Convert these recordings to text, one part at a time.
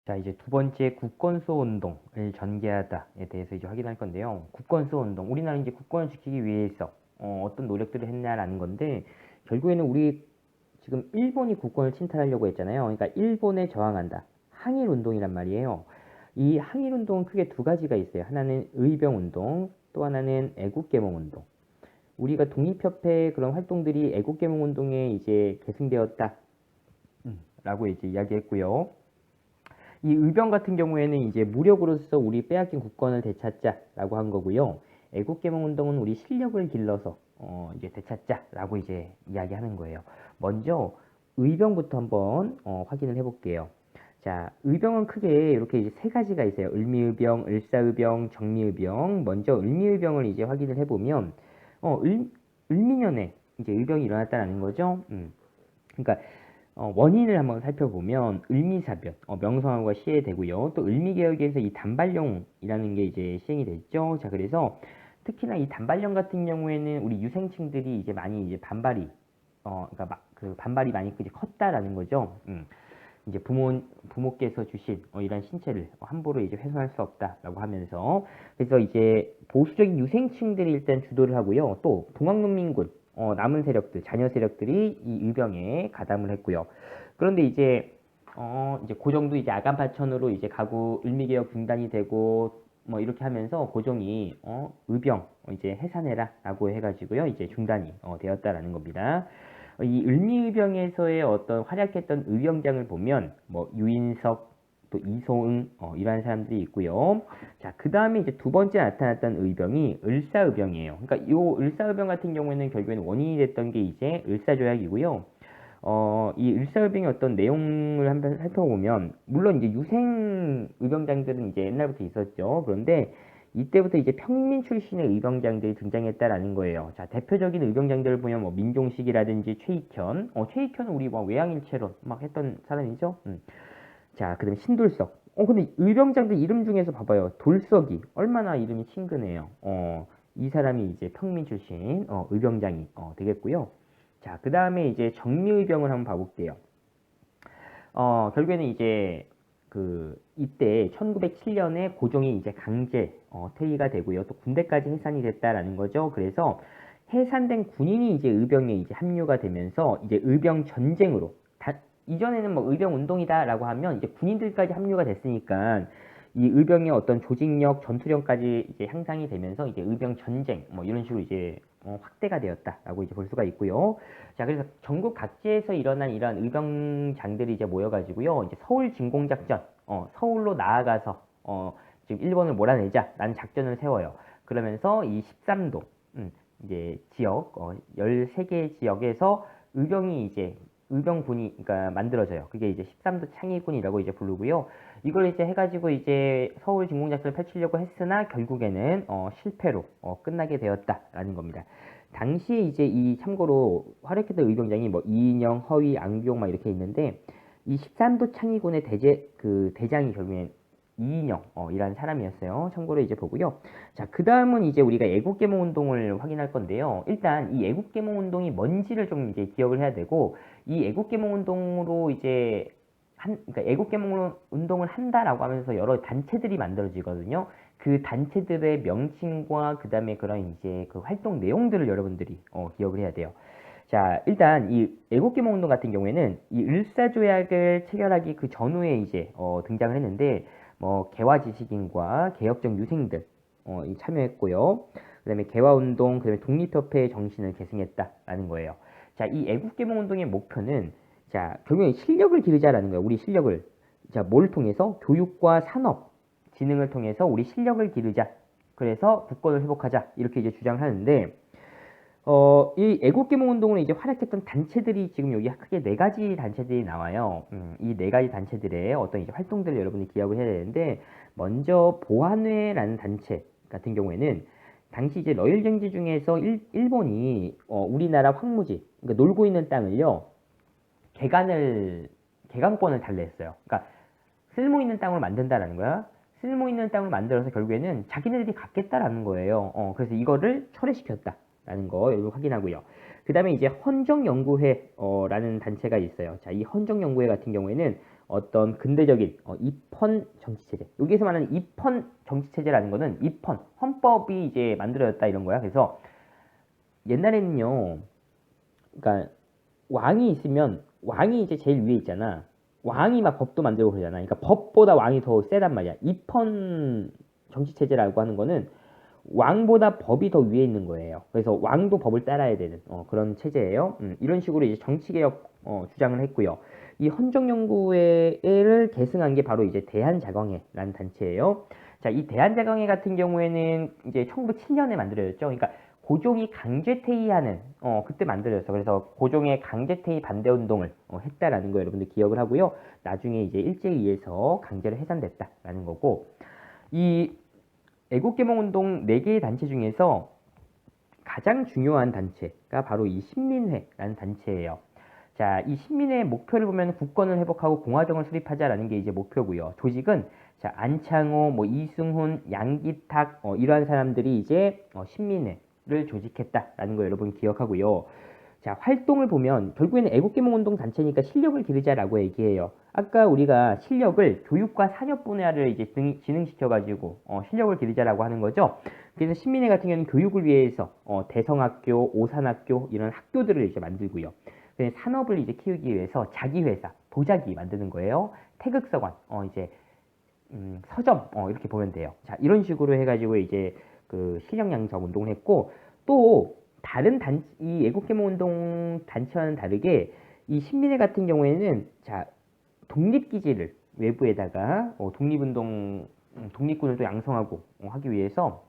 자, 이제 두 번째 국권수호 운동을 전개하다에 대해서 이제 확인할 건데요. 국권수호 운동, 우리나라 이제 국권을 지키기 위해서 어떤 노력들을 했냐라는 건데, 결국에는 우리 지금 일본이 국권을 침탈하려고 했잖아요. 그러니까 일본에 저항한다. 항일 운동이란 말이에요. 이 항일 운동은 크게 두 가지가 있어요. 하나는 의병 운동, 또 하나는 애국개몽 운동. 우리가 독립협회 그런 활동들이 애국개몽 운동에 이제 계승되었다. 라고 이제 이야기했고요. 이 의병 같은 경우에는 이제 무력으로서 우리 빼앗긴 국권을 되찾자라고 한 거고요. 애국개몽 운동은 우리 실력을 길러서 이제 되찾자라고 이제 이야기하는 거예요. 먼저 의병부터 한번 확인을 해볼게요. 자, 의병은 크게 이렇게 이제 세 가지가 있어요. 을미의병, 을사의병, 정미의병. 먼저 을미의병을 이제 확인을 해보면 을미년에 이제 의병이 일어났다는 거죠. 그러니까 원인을 한번 살펴보면 을미사변, 명성황후가 시해되고요. 또 을미개혁에서 이 단발령이라는 게 이제 시행이 됐죠. 자, 그래서 특히나 이 단발령 같은 경우에는 우리 유생층들이 이제 많이 이제 그러니까 그 반발이 많이 이제 컸다라는 거죠. 이제 부모께서 주신 이런 신체를 함부로 이제 훼손할 수 없다라고 하면서 그래서 이제 보수적인 유생층들이 일단 주도를 하고요. 또 동학농민군 남은 세력들, 자녀 세력들이 이 의병에 가담을 했고요. 그런데 이제 고종도 이제 아간파천으로 이제 가구 을미개혁 중단이 되고 뭐 이렇게 하면서 고종이 의병 이제 해산해라라고 해가지고요 이제 중단이 되었다라는 겁니다. 이 을미의병에서의 어떤 활약했던 의병장을 보면 뭐 유인석 또 이소응 이러한 사람들이 있고요. 자, 그 다음에 이제 두 번째 나타났던 의병이 을사의병이에요. 그러니까 이 을사의병 같은 경우에는 결국에는 원인이 됐던 게 이제 을사조약이고요. 이 을사의병의 어떤 내용을 한번 살펴보면 물론 이제 유생 의병장들은 이제 옛날부터 있었죠. 그런데 이때부터 이제 평민 출신의 의병장들이 등장했다라는 거예요. 자, 대표적인 의병장들을 보면 뭐 민종식이라든지 최익현, 최익현은 우리 뭐 외양일체론 막 했던 사람이죠. 자, 그다음에 신돌석. 근데 의병장들 이름 중에서 봐봐요. 돌석이 얼마나 이름이 친근해요. 이 사람이 이제 평민 출신 의병장이 되겠고요. 자, 그 다음에 이제 정미의병을 한번 봐볼게요. 결국에는 이제 이때 1907년에 고종이 이제 강제 퇴위가 되고요. 또 군대까지 해산이 됐다라는 거죠. 그래서 해산된 군인이 이제 의병에 이제 합류가 되면서 이제 의병 전쟁으로 이전에는 뭐 의병 운동이다라고 하면 이제 군인들까지 합류가 됐으니까 이 의병의 어떤 조직력, 전투력까지 이제 향상이 되면서 이제 의병 전쟁 뭐 이런 식으로 이제 확대가 되었다라고 이제 볼 수가 있고요. 자, 그래서 전국 각지에서 일어난 이러한 의병장들이 이제 모여가지고요. 이제 서울 진공작전, 서울로 나아가서 지금 일본을 몰아내자라는 작전을 세워요. 그러면서 이 13도 이제 지역 13개 지역에서 의병이 이제 의병군이 그러니까 만들어져요. 그게 이제 13도 창의군이라고 이제 부르고요. 이걸 이제 해가지고 이제 서울 진공작전을 펼치려고 했으나 결국에는 실패로 끝나게 되었다라는 겁니다. 당시에 이제 이 참고로 활약했던 의병장이 뭐 이인영, 허위, 안규용 막 이렇게 있는데 이 13도 창의군의 대장이 결국엔 이인영 이라는 사람이었어요. 참고로 이제 보고요. 자, 그 다음은 이제 우리가 애국개몽 운동을 확인할 건데요. 일단 이 애국개몽 운동이 뭔지를 좀 이제 기억을 해야 되고 이 애국개몽 운동으로 이제 그러니까 애국개몽 운동을 한다라고 하면서 여러 단체들이 만들어지거든요. 그 단체들의 명칭과 그 다음에 그런 이제 그 활동 내용들을 여러분들이 기억을 해야 돼요. 자, 일단 이 애국개몽 운동 같은 경우에는 이 을사조약을 체결하기 그 전후에 이제 등장을 했는데 뭐 개화지식인과 개혁적 유생들 참여했고요. 그다음에 개화운동, 그다음에 독립협회의 정신을 계승했다라는 거예요. 자, 이 애국개몽 운동의 목표는 자, 결국에 실력을 기르자라는 거예요. 우리 실력을. 자, 뭘 통해서? 교육과 산업, 지능을 통해서 우리 실력을 기르자. 그래서 국권을 회복하자. 이렇게 이제 주장을 하는데, 이 애국개몽 운동으로 이제 활약했던 단체들이 지금 여기 크게 네 가지 단체들이 나와요. 이 네 가지 단체들의 어떤 이제 활동들을 여러분이 기억을 해야 되는데, 먼저 보안회라는 단체 같은 경우에는 당시 이제 러일 정지 중에서 일본이 우리나라 황무지, 그러니까 놀고 있는 땅을요, 개간권을 달래했어요. 그러니까 쓸모 있는 땅으로 만든다라는 거야. 쓸모 있는 땅을 만들어서 결국에는 자기네들이 갖겠다라는 거예요. 그래서 이거를 철회시켰다라는 거 여기 확인하고요. 그 다음에 이제 헌정연구회라는 단체가 있어요. 자, 이 헌정연구회 같은 경우에는 어떤 근대적인 입헌 정치체제. 여기서 말하는 입헌 정치체제라는 거는 입헌, 헌법이 이제 만들어졌다 이런 거야. 그래서 옛날에는요, 그러니까 왕이 있으면 왕이 이제 제일 위에 있잖아. 왕이 막 법도 만들고 그러잖아. 그러니까 법보다 왕이 더 세단 말이야. 입헌 정치체제라고 하는 거는 왕보다 법이 더 위에 있는 거예요. 그래서 왕도 법을 따라야 되는 그런 체제예요. 이런 식으로 이제 정치개혁 주장을 했고요. 이 헌정연구회를 계승한 게 바로 이제 대한자광회라는 단체예요. 자, 이 대한자광회 같은 경우에는 이제 1907년에 만들어졌죠. 그러니까 고종이 강제퇴위하는 그때 만들어졌어. 그래서 고종의 강제퇴위 반대 운동을 했다라는 거 여러분들 기억을 하고요. 나중에 이제 일제에 의해서 강제로 해산됐다라는 거고, 이 애국개몽운동 4개의 단체 중에서 가장 중요한 단체가 바로 이 신민회라는 단체예요. 자, 이 신민회의 목표를 보면 국권을 회복하고 공화정을 수립하자라는 게 이제 목표고요. 조직은 자, 안창호, 뭐 이승훈, 양기탁 이러한 사람들이 이제 신민회를 조직했다라는 거 여러분 기억하고요. 자, 활동을 보면 결국에는 애국개몽운동 단체니까 실력을 기르자라고 얘기해요. 아까 우리가 실력을 교육과 산업 분야를 이제 진흥시켜가지고 실력을 기르자라고 하는 거죠. 그래서 신민회 같은 경우는 교육을 위해서 대성학교, 오산학교 이런 학교들을 이제 만들고요. 산업을 이제 키우기 위해서 자기 회사, 도자기 만드는 거예요. 태극서관, 이제 서점 이렇게 보면 돼요. 자, 이런 식으로 해가지고 이제 그 실력 양성 운동을 했고, 또 다른 이 애국개몽운동 단체와는 다르게 이 신민회 같은 경우에는 자, 독립기지를 외부에다가 독립군을 또 양성하고 하기 위해서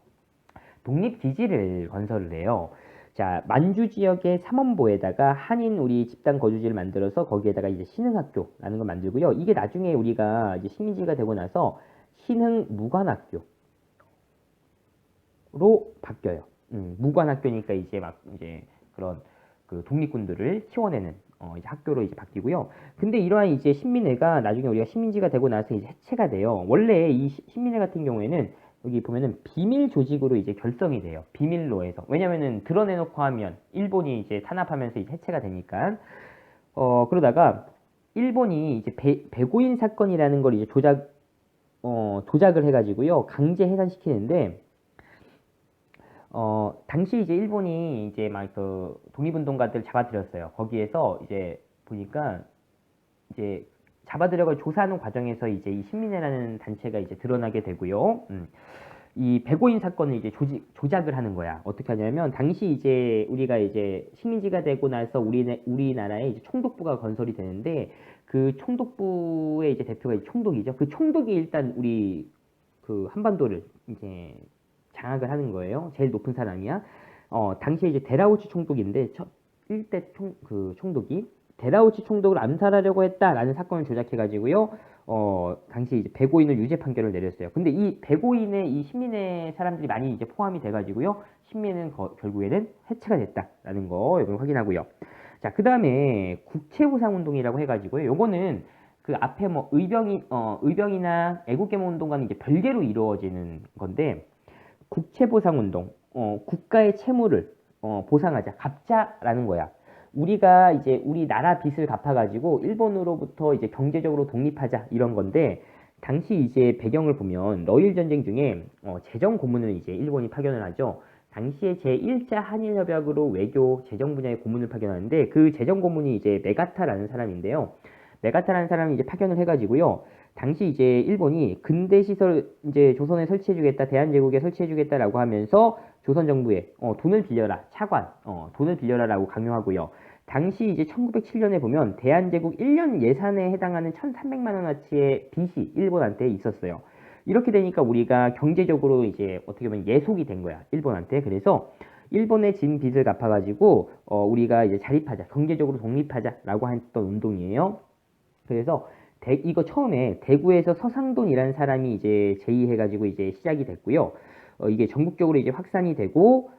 독립기지를 건설을 해요. 자, 만주 지역의 삼원보에다가 한인 우리 집단 거주지를 만들어서 거기에다가 이제 신흥학교라는 걸 만들고요. 이게 나중에 우리가 이제 식민지가 되고 나서 신흥무관학교로 바뀌어요. 무관학교니까 이제 막 이제 그런 그 독립군들을 키워내는 이제 학교로 이제 바뀌고요. 근데 이러한 이제 신민회가 나중에 우리가 식민지가 되고 나서 이제 해체가 돼요. 원래 이 신민회 같은 경우에는 여기 보면은 비밀 조직으로 이제 결성이 돼요. 비밀로 해서. 왜냐면은 드러내놓고 하면 일본이 이제 탄압하면서 이제 해체가 되니까. 그러다가 일본이 이제 배고인 사건이라는 걸 이제 조작을 해가지고요. 강제 해산시키는데, 당시 이제 일본이 이제 막 그 독립운동가들 잡아들였어요. 거기에서 이제 보니까 이제 잡아들여가 조사하는 과정에서 이제 이 신민회라는 단체가 이제 드러나게 되고요. 이 배고인 사건을 이제 조작을 하는 거야. 어떻게 하냐면 당시 이제 우리가 이제 식민지가 되고 나서 우리나라에 이제 총독부가 건설이 되는데 그 총독부의 이제 대표가 이제 총독이죠. 그 총독이 일단 우리 그 한반도를 이제 장악을 하는 거예요. 제일 높은 사람이야. 당시에 이제 데라우치 총독인데 일대 총독이 데라우치 총독을 암살하려고 했다라는 사건을 조작해가지고요. 당시 이제 배고인을 유죄 판결을 내렸어요. 근데 이 배고인의 이 신민의 사람들이 많이 이제 포함이 돼가지고요. 신민은 결국에는 해체가 됐다라는 거 여러분 확인하고요. 자, 그 다음에 국채보상운동이라고 해가지고요. 요거는 그 앞에 뭐 의병이나 애국개몽운동과는 이제 별개로 이루어지는 건데, 국채보상운동, 국가의 채무를 보상하자, 갚자라는 거야. 우리가 이제 우리나라 빚을 갚아가지고 일본으로부터 이제 경제적으로 독립하자 이런 건데, 당시 이제 배경을 보면 러일 전쟁 중에 재정 고문을 이제 일본이 파견을 하죠. 당시에 제1차 한일협약으로 외교 재정 분야의 고문을 파견하는데 그 재정 고문이 이제 메가타라는 사람인데요. 메가타라는 사람이 이제 파견을 해가지고요. 당시 이제 일본이 근대 시설 이제 조선에 설치해주겠다, 대한제국에 설치해주겠다라고 하면서 조선 정부에 돈을 빌려라, 차관, 돈을 빌려라라고 강요하고요. 당시 이제 1907년에 보면 대한제국 1년 예산에 해당하는 1,300만 원어치의 빚이 일본한테 있었어요. 이렇게 되니까 우리가 경제적으로 이제 어떻게 보면 예속이 된 거야, 일본한테. 그래서 일본의 진 빚을 갚아가지고 우리가 이제 자립하자, 경제적으로 독립하자라고 했던 운동이에요. 그래서 이거 처음에 대구에서 서상돈이라는 사람이 이제 제의해가지고 이제 시작이 됐고요. 이게 전국적으로 이제 확산이 되고,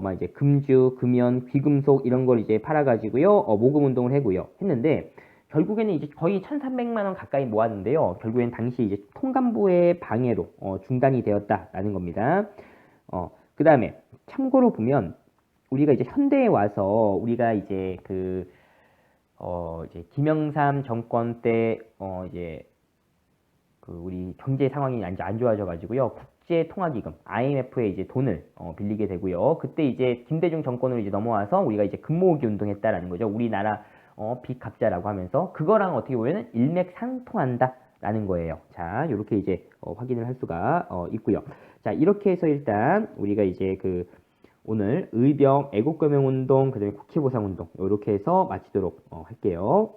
막 이제 금주, 금연, 귀금속 이런 걸 이제 팔아가지고요. 모금 운동을 했는데, 결국에는 이제 거의 1,300만 원 가까이 모았는데요. 결국엔 당시 이제 통감부의 방해로 중단이 되었다라는 겁니다. 그 다음에 참고로 보면 우리가 이제 현대에 와서 우리가 이제 이제 김영삼 정권 때, 이제 우리 경제 상황이 이제 안 좋아져 가지고요. 국제통화기금 IMF에 이제 돈을 빌리게 되고요. 그때 이제 김대중 정권으로 이제 넘어와서 우리가 이제 금모으기 운동했다라는 거죠. 우리나라 빚 갚자라고 하면서 그거랑 어떻게 보면은 일맥상통한다라는 거예요. 자, 이렇게 이제 확인을 할 수가 있고요. 자, 이렇게 해서 일단 우리가 이제 오늘 의병 애국革命운동 그다음에 국회보상운동 이렇게 해서 마치도록 할게요.